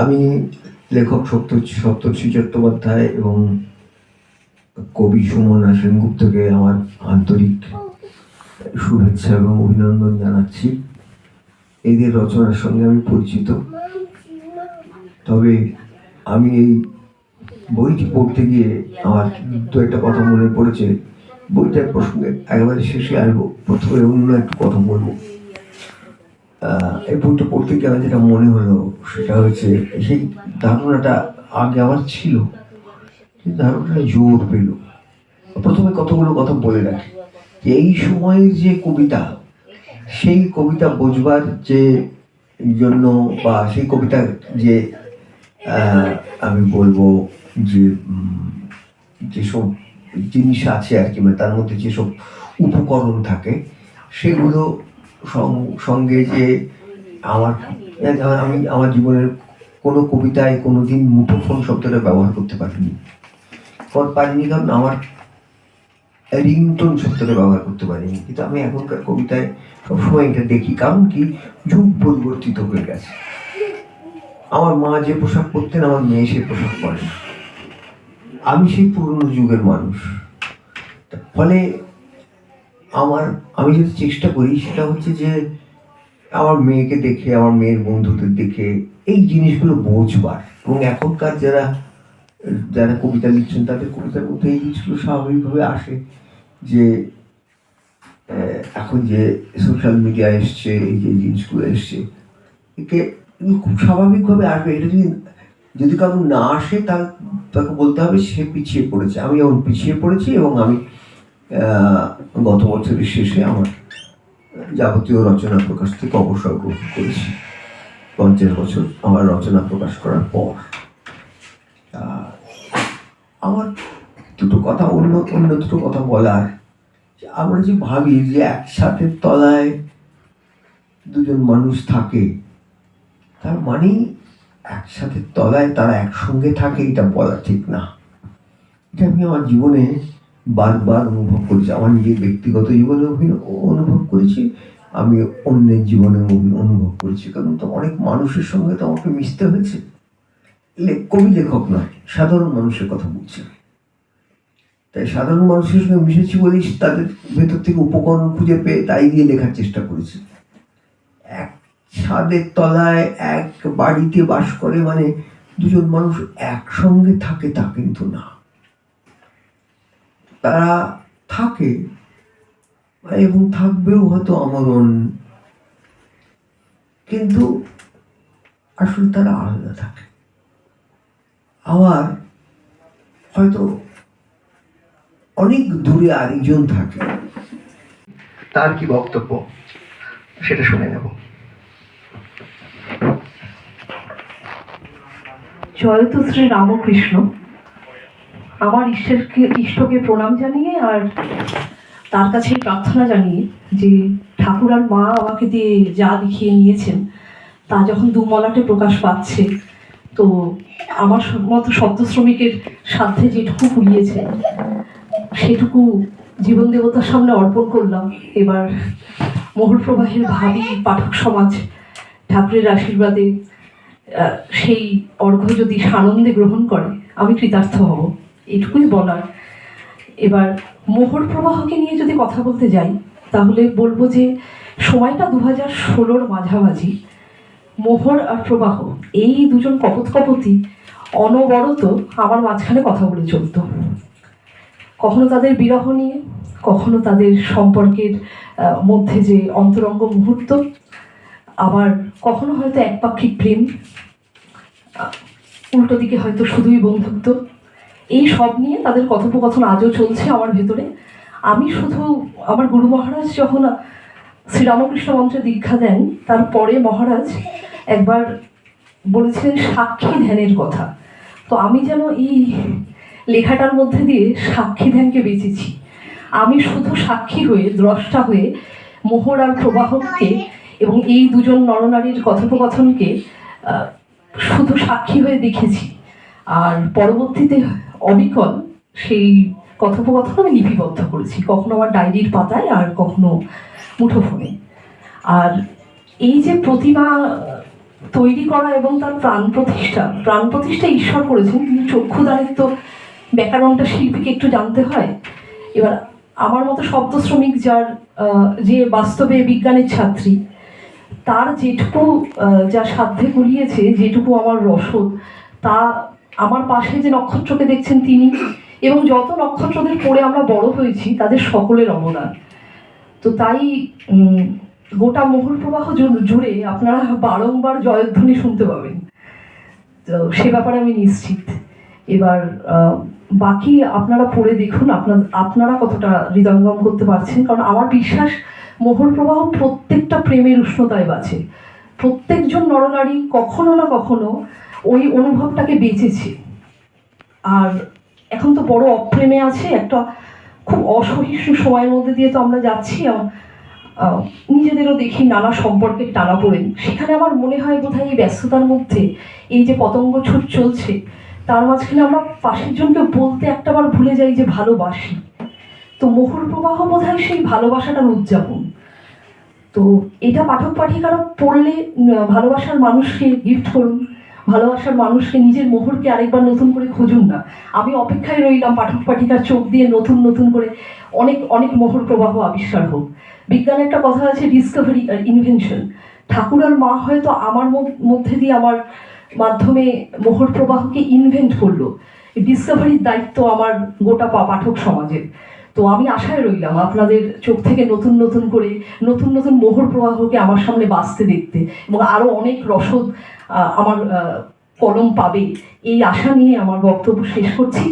আমি লেখক সপ্তর্ষি চট্টোপাধ্যায় এবং কবি সুমন সেনগুপ্তকে আমার আন্তরিক শুভেচ্ছা এবং অভিনন্দন জানাচ্ছি। এদের রচনার সঙ্গে আমি পরিচিত, তবে আমি এই বইটি পড়তে গিয়ে আমার দু একটা কথা মনে পড়েছে। বইটার প্রসঙ্গে একেবারে শেষে আসবো, প্রথমে অন্য একটু কথা বলবো। এই বইটা পড়তে গিয়ে আমার যেটা মনে হলো সেটা হচ্ছে, সেই ধারণাটা আগে আমার ছিল, সেই ধারণাটা জোর পেল। প্রথমে কতগুলো কথা বলে রাখি। এই সময়ের যে কবিতা, সেই কবিতা বোঝবার যে জন্য, বা সেই কবিতার যে আমি বলবো যে যেসব জিনিস আছে আর কি, মানে তার মধ্যে যেসব উপকরণ থাকে, সেগুলো সঙ্গে যে আমি আমার জীবনের কোনো কবিতায় কোনোদিন মুঠোফোন শব্দটা ব্যবহার করতে পারিনি। কারণ আমার রিংটোন শব্দটা ব্যবহার করতে পারিনি, কিন্তু আমি এখনকার কবিতায় সবসময় এটা দেখি। কারণ কি, যুগ পরিবর্তিত হয়ে গেছে। আমার মা যে পোশাক পরতেন, আমার মেয়ে সেই পোশাক পরে না। আমি সেই পুরনো যুগের মানুষ। ফলে আমি যেটা চেষ্টা করি সেটা হচ্ছে যে আমার মেয়েকে দেখে, আমার মেয়ের বন্ধুদের দেখে এই জিনিসগুলো বোঝবার, এবং এখনকার যারা কবিতা লিখছেন তাদের কবিতার মধ্যে এই জিনিসগুলো স্বাভাবিকভাবে আসে। যে এখন যে সোশ্যাল মিডিয়া এসছে, এই যে জিনিসগুলো এসছে, একে খুব স্বাভাবিকভাবে আসবে। এটা যদি কারণ না আসে, তাকে বলতে হবে সে পিছিয়ে পড়েছে। আমি যেমন পিছিয়ে পড়েছি, এবং আমি গত বছরের শেষে আমার যাবতীয় রচনা প্রকাশ থেকে অবসর গ্রহণ করেছি, 50 বছর আমার রচনা প্রকাশ করার পর। আমার অন্য দুটো কথা বলার, আমরা যে ভাবি যে একসাথে তলায় দুজন মানুষ থাকে, তার মানে একসাথে তলায় তারা একসঙ্গে থাকে, এটা বলা ঠিক না। এটা আমি আমার জীবনে বারবার অনুভব করেছি। আমার নিজের ব্যক্তিগত জীবনে অনুভব করেছি, আমি অন্যের জীবনে অনুভব করেছি। কারণ তো অনেক মানুষের সঙ্গে তো আমাকে মিশতে হয়েছে। কবি লেখক নয়, সাধারণ মানুষের কথা বলছি। তাই সাধারণ মানুষের সঙ্গে মিশেছি বলেই তাদের ভেতর থেকে উপকরণ খুঁজে পেয়ে তাই দিয়ে লেখার চেষ্টা করেছি। এক ছাদের তলায় এক বাড়িতে বাস করে মানে দুজন মানুষ একসঙ্গে থাকে, তা কিন্তু না। তারা থাকে এবং থাকবেও হয়তো আমরণ, কিন্তু আসলে তারা আলাদা থাকে। আবার হয়তো অনেক দূরে আরেকজন থাকে। তার কি বক্তব্য সেটা শুনে নেব। জয়ত শ্রী রামকৃষ্ণ। আমার ইষ্টকে প্রণাম জানিয়ে আর তার কাছে প্রার্থনা জানিয়ে যে ঠাকুর আর মা আমাকে দিয়ে যা লিখিয়ে নিয়েছেন তা যখন দুমলাটে প্রকাশ পাচ্ছে, তো আমার মতো শব্দ শ্রমিকের সাধ্যে যেটুকু কুলিয়েছে সেটুকু জীবন দেবতার সামনে অর্পণ করলাম। এবার মোহর প্রবাহের ভাবী পাঠক সমাজ ঠাকুরের আশীর্বাদে সেই অর্ঘ্য যদি সানন্দে গ্রহণ করে, আমি কৃতার্থ হব, এটুকুই বলার। এবার মোহর প্রবাহকে নিয়ে যদি কথা বলতে যাই, তাহলে বলবো যে সময়টা 2016-র মাঝামাঝি। মোহর আর প্রবাহ, এই দুজন কপোতকপতি অনবরত আমার মাঝখানে কথা বলে চলতো। কখনো তাদের বিরহ নিয়ে, কখনো তাদের সম্পর্কের মধ্যে যে অন্তরঙ্গ মুহূর্ত, আবার কখনো হয়তো একপাক্ষিক প্রেম, উল্টো দিকে হয়তো শুধুই বন্ধুত্ব। এই সব নিয়ে তাদের কথোপকথন আজও চলছে আমার ভেতরে। আমি শুধু আমার গুরু মহারাজ যখন শ্রীরামকৃষ্ণ মন্ত্রে দীক্ষা দেন, তারপরে মহারাজ একবার বলেছিলেন সাক্ষী ধ্যানের কথা। তো আমি যেন এই লেখাটার মধ্যে দিয়ে সাক্ষী ধ্যানকে বেঁচেছি। আমি শুধু সাক্ষী হয়ে, দ্রষ্টা হয়ে মোহর আর প্রবাহকে এবং এই দুজন নরনারীর কথোপকথনকে শুধু সাক্ষী হয়ে দেখেছি। আর পরবর্তীতে অবিকল সেই কথোপকথন আমি লিপিবদ্ধ করেছি, কখনো আমার ডায়েরির পাতায় আর কখনো মুঠোফোনে। আর এই যে প্রতিমা তৈরি করা এবং তার প্রাণ প্রতিষ্ঠা ঈশ্বর করেছেন, কিন্তু চক্ষুদানের তো ব্যাকরণটা শিল্পীকে একটু জানতে হয়। এবার আমার মতো শব্দ শ্রমিক যে বাস্তবে বিজ্ঞানের ছাত্রী, তার যেটুকু যা সাধ্যে কুলিয়েছে, যেটুকু আমার রসদ, তা আমার পাশে যে নক্ষত্রকে দেখছেন তিনি এবং যত নক্ষত্রদের পড়ে আমরা বড় হয়েছি তাদের সকলের অবদান। তো তাই গোটা মোহর প্রবাহ জুড়ে আপনারা বারংবার জয়ধ্বনি শুনতে পাবেন, তো সে ব্যাপারে আমি নিশ্চিত। এবার বাকি আপনারা পড়ে দেখুন আপনারা কতটা হৃদয়ঙ্গম করতে পারছেন, কারণ আমার বিশ্বাস মোহর প্রবাহ প্রত্যেকটা প্রেমের উষ্ণতায় বাঁচে। প্রত্যেকজন নরনারী কখনো না কখনো ওই অনুভবটাকে বেঁচেছে। আর এখন তো বড় অপ্রেমে আছে, একটা খুব অসহিষ্ণু সময়ের মধ্যে দিয়ে তো আমরা যাচ্ছি। নিজেদেরও দেখি নানা সম্পর্কের টানাপোড়েন, সেখানে আমার মনে হয় বোধহয় এই ব্যস্ততার মধ্যে এই যে পতঙ্গ ছুট চলছে, তার মাঝখানে আমরা পাশের জনকে বলতে একটাবার ভুলে যাই যে ভালোবাসি। তো মোহর প্রবাহ বোধহয় সেই ভালোবাসাটার উদযাপন। তো এটা পাঠক পাঠিকারা পড়লে ভালোবাসার মানুষকে গিফট করুন, ভালোবাসার মানুষকে, নিজের মোহরকে আরেকবার নতুন করে খুঁজুন না। আমি অপেক্ষায় রইলাম পাঠক পাঠিকার চোখ দিয়ে নতুন নতুন করে অনেক অনেক মোহর প্রবাহ আবিষ্কার হোক। বিজ্ঞানে একটা কথা আছে, ডিসকভারি আর ইনভেনশন। ঠাকুরার মা হয়তো আমার মধ্যে দিয়ে, আমার মাধ্যমে মোহর প্রবাহকে ইনভেন্ট করলো। ডিসকভারির দায়িত্ব আমার গোটা পাঠক সমাজের। তো আমি আশায় রইলাম আপনাদের চোখ থেকে নতুন নতুন করে নতুন নতুন মোহর প্রবাহকে আমার সামনে বাঁচতে দেখতে, এবং আরও অনেক রসদ আমার কলম পাবে, এই আশা নিয়ে আমার বক্তব্য শেষ করছি।